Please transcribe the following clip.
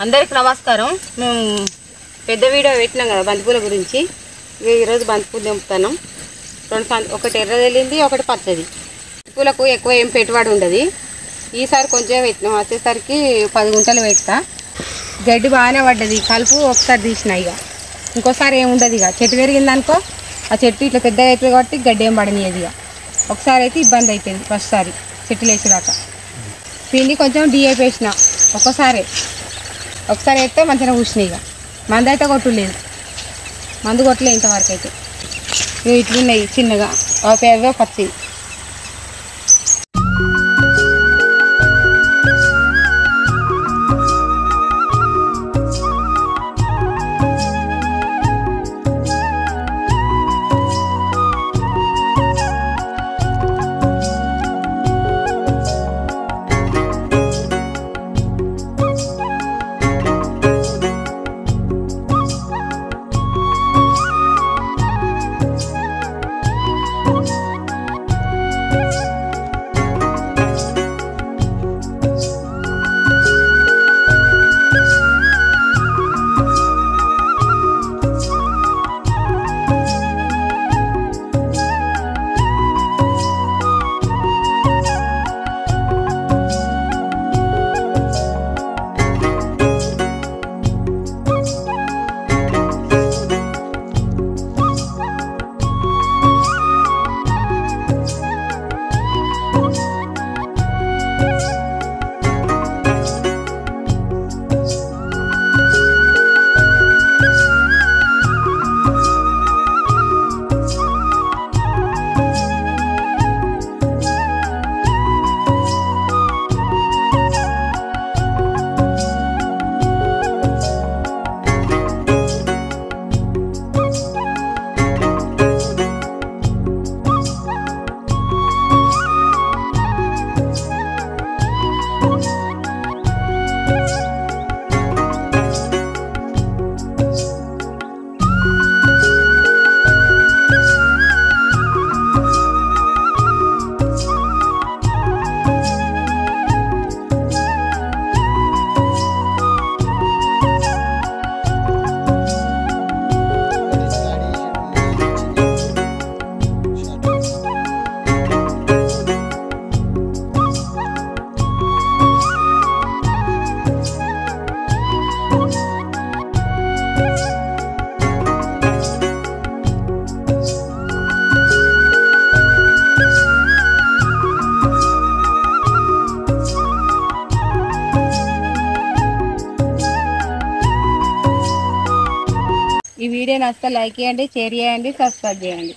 అందరికి నమస్కారం. మేము పెద్ద వీడియో పెట్టినాం కదా బంతిపూల గురించి. ఈరోజు బంతిపూలు తెంపుతాను. ఒకటి ఎర్ర తెలింది, ఒకటి పచ్చది. పూలకు ఎక్కువ ఏం పెట్టుబడి ఉండదు. ఈసారి కొంచెం పెట్టినాం, వచ్చేసరికి 10 గుంటలు పెడతా. గడ్డి బాగానే పడ్డది, కలుపు ఒకసారి తీసిన. ఇక ఇంకోసారి ఏముండదు. ఇక చెట్టు పెరిగిందనుకో, ఆ చెట్టు ఇట్లా పెద్దగా అవుతుంది కాబట్టి గడ్డి ఏం పడనియదు. ఇక ఒకసారి అయితే ఇబ్బంది అవుతుంది. ఫస్ట్ సారి చెట్లు వేసేదాకా పిండి కొంచెం డిఏపి వేసిన. ఒకసారి వేస్తే మంచిగా కూర్చున్నాయి. ఇక మందు అయితే కొట్టులేదు, మందు కొట్టలే ఇంతవరకు అయితే. ఇవి ఇట్లున్నాయి చిన్నగా, అవే పచ్చి. ఈ వీడియో నచ్చితే లైక్ చేయండి, షేర్ చేయండి, సబ్స్క్రైబ్ చేయండి.